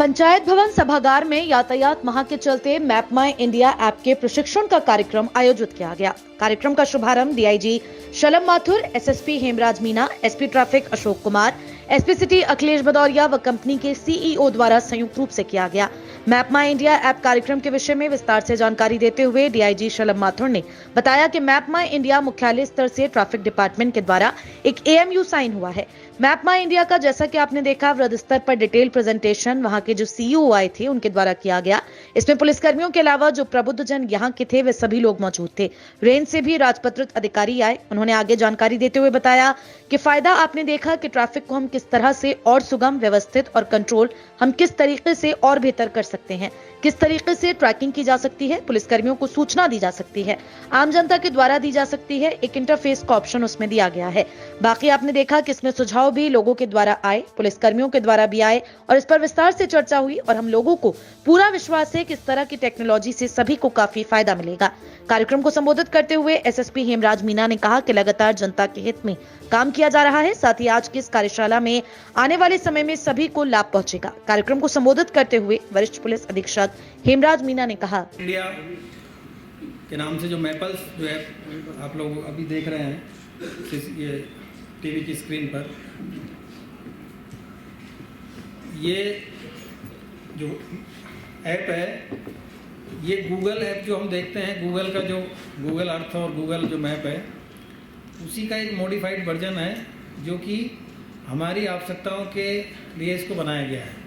पंचायत भवन सभागार में यातायात माह के चलते मैप माई इंडिया ऐप के प्रशिक्षण का कार्यक्रम आयोजित किया गया। कार्यक्रम का शुभारंभ DIG Shalam Mathur, SSP Hemraj Meena, SP traffic Ashok Kumar, SP city Akhilesh Bhadauria व कंपनी के सीईओ द्वारा संयुक्त रूप से किया गया। मैप माई इंडिया ऐप कार्यक्रम के विषय में विस्तार से जानकारी देते हुए डीआईजी शलम माथुर ने बताया कि मैप माई इंडिया मुख्यालय स्तर से ट्रैफिक डिपार्टमेंट के द्वारा एक एएमयू साइन हुआ है। मैप माई इंडिया का जैसा कि आपने देखा वृहद स्तर पर डिटेल प्रेजेंटेशन वहां के जो सीईओ आए थे उनके द्वारा किया गया। इसमें पुलिसकर्मियों के अलावा जो प्रबुद्ध जन यहाँ के थे वे सभी लोग मौजूद थे। रेंज से भी राजपत्रित अधिकारी आए। उन्होंने आगे जानकारी देते हुए बताया कि फायदा आपने देखा कि ट्रैफिक को हम किस तरह से और सुगम, व्यवस्थित और कंट्रोल हम किस तरीके से और बेहतर कर सकते हैं, किस तरीके से ट्रैकिंग की जा सकती है, पुलिसकर्मियों को सूचना दी जा सकती है, आम जनता के द्वारा दी जा सकती है। एक इंटरफेस का ऑप्शन उसमें दिया गया है। बाकी आपने देखा कि इसमें सुझाव भी लोगों के द्वारा आए, पुलिसकर्मियों के द्वारा भी आए और इस पर विस्तार से चर्चा हुई और हम लोगों को पूरा विश्वास है कि इस तरह की टेक्नोलॉजी से सभी को काफी फायदा मिलेगा। कार्यक्रम को संबोधित करते हुए एसएसपी हेमराज मीना ने कहा कि लगातार जनता के हित में काम किया जा रहा है। साथ ही आज की इस कार्यशाला में आने वाले समय में सभी को लाभ पहुंचेगा। कार्यक्रम को संबोधित करते हुए वरिष्ठ पुलिस अधीक्षक हेमराज मीना ने कहा, इंडिया के नाम से जो मैपल्स जो ऐप आप लोग अभी देख रहे हैं ये टीवी की स्क्रीन पर, ये जो ऐप है ये गूगल ऐप जो हम देखते हैं, गूगल का जो गूगल अर्थ और गूगल जो मैप है उसी का एक मॉडिफाइड वर्जन है जो कि हमारी आवश्यकताओं के लिए इसको बनाया गया है।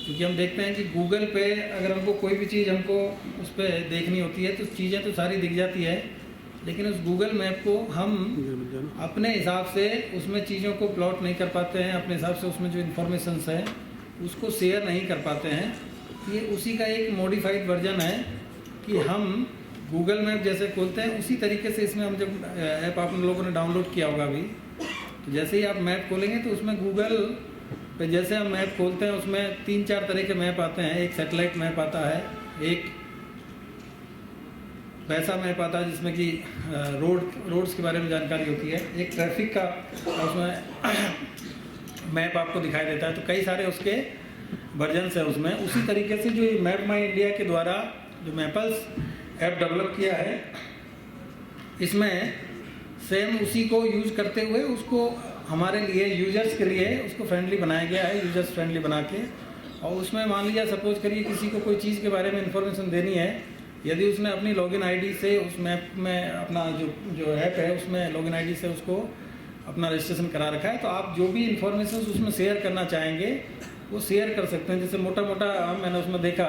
क्योंकि हम देखते हैं कि गूगल पे अगर हमको कोई भी चीज़ हमको उस पर देखनी होती है तो चीज़ें तो सारी दिख जाती है, लेकिन उस गूगल मैप को हम अपने हिसाब से उसमें चीज़ों को प्लॉट नहीं कर पाते हैं, अपने हिसाब से उसमें जो इन्फॉर्मेशंस है उसको शेयर नहीं कर पाते हैं। ये उसी का एक मॉडिफाइड वर्जन है कि हम गूगल मैप जैसे खोलते हैं उसी तरीके से इसमें हम जब ऐप आप लोगों ने डाउनलोड किया होगा अभी, तो जैसे ही आप मैप खोलेंगे तो उसमें गूगल पे जैसे हम मैप खोलते हैं उसमें 3-4 तरह के मैप आते हैं। एक सैटेलाइट मैप आता है, एक वैसा मैप आता है जिसमें कि रोड्स के बारे में जानकारी होती है, एक ट्रैफिक का उसमें मैप आपको दिखाई देता है। तो कई सारे उसके वर्जन्स है उसमें। उसी तरीके से जो मैप माई इंडिया के द्वारा जो मैपल्स ऐप डेवलप किया है इसमें सेम उसी को यूज करते हुए उसको हमारे लिए यूजर्स के लिए उसको फ्रेंडली बनाया गया है, यूजर्स फ्रेंडली बना के। और उसमें मान लीजिए सपोज करिए किसी को कोई चीज़ के बारे में इंफॉर्मेशन देनी है, यदि उसने अपनी लॉगिन आईडी से उस मैप में अपना जो ऐप है उसमें लॉगिन आईडी से उसको अपना रजिस्ट्रेशन करा रखा है, तो आप जो भी इंफॉर्मेशन उसमें शेयर करना चाहेंगे वो शेयर कर सकते हैं। जैसे मोटा मोटा मैंने उसमें देखा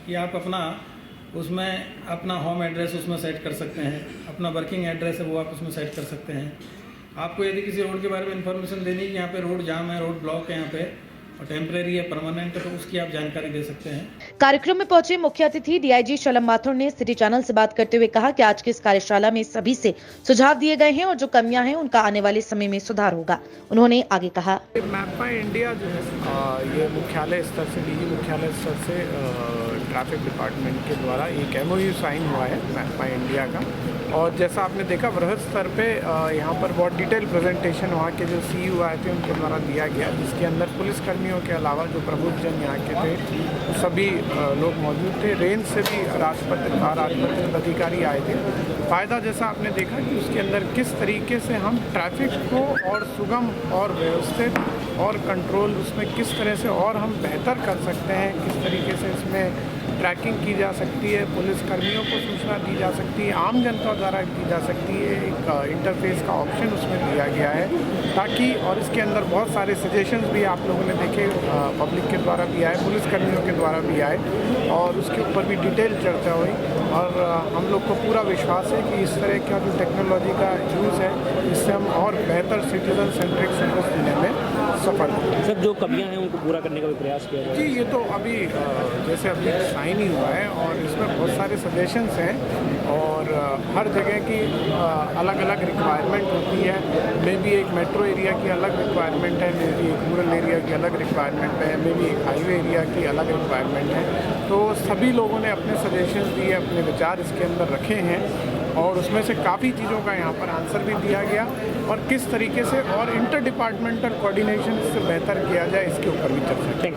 कि आप अपना होम एड्रेस उसमें सेट कर सकते हैं, अपना वर्किंग एड्रेस है वो आप उसमें सेट कर सकते हैं। आपको यदि किसी रोड के बारे में इंफॉर्मेशन देनी है कि यहाँ पे रोड जाम है, रोड ब्लॉक है यहाँ पे और टेम्परेरी है, परमानेंट है, तो उसकी आप जानकारी दे सकते हैं। कार्यक्रम में पहुंचे मुख्य अतिथि डीआईजी शलम माथुर ने सिटी चैनल से बात करते हुए कहा कि आज की इस कार्यशाला में सभी से सुझाव दिए गए हैं और जो कमियां हैं उनका आने वाले समय में सुधार होगा। उन्होंने आगे कहा, मैप माई इंडिया जो है ये मुख्यालय स्तर से, डीजी मुख्यालय स्तर से ट्रैफिक डिपार्टमेंट के द्वारा एक एमओयू साइन हुआ है मैप माई इंडिया का। और जैसा आपने देखा वृहद स्तर पे यहाँ पर बहुत डिटेल प्रेजेंटेशन वहाँ के जो सीईओ आए थे उनके द्वारा दिया गया, जिसके अंदर पुलिसकर्मियों के अलावा जो प्रबुद्ध जन यहाँ के थे सभी लोग मौजूद थे। रेंज से भी राजपत्रित अधिकारी आए थे। फ़ायदा जैसा आपने देखा कि उसके अंदर किस तरीके से हम ट्रैफिक को और सुगम और व्यवस्थित और कंट्रोल उसमें किस तरह से और हम बेहतर कर सकते हैं, किस तरीके से इसमें ट्रैकिंग की जा सकती है, पुलिसकर्मियों को सूचना दी जा सकती है, आम जनता द्वारा दी जा सकती है। एक इंटरफेस का ऑप्शन उसमें दिया गया है ताकि, और इसके अंदर बहुत सारे सजेशंस भी आप लोगों ने देखे, पब्लिक के द्वारा भी आए, पुलिसकर्मियों के द्वारा भी आए और उसके ऊपर भी डिटेल चर्चा हुई। और हम लोग को पूरा विश्वास है कि इस तरह का जो टेक्नोलॉजी का यूज़ है इससे हम और बेहतर सिटीजन सेंट्रिक सर्विस देने में सफल हैं। सर जो कमियां हैं उनको पूरा करने का भी प्रयास किया जाए। जी ये तो अभी जैसे अभी साइन ही हुआ है और इसमें बहुत सारे सजेशंस हैं और हर जगह की अलग अलग रिक्वायरमेंट होती है। मे बी एक मेट्रो एरिया की अलग रिक्वायरमेंट है, मे बी एक रूरल एरिया की अलग रिक्वायरमेंट है, मे बी एक हाईवे एरिया की अलग रिक्वायरमेंट है। तो सभी लोगों ने अपने सजेशंस दिए, अपने विचार इसके अंदर रखे हैं और उसमें से काफ़ी चीज़ों का यहाँ पर आंसर भी दिया गया और किस तरीके से और इंटर डिपार्टमेंटल कोऑर्डिनेशन इससे बेहतर किया जाए इसके ऊपर भी चर्चा की।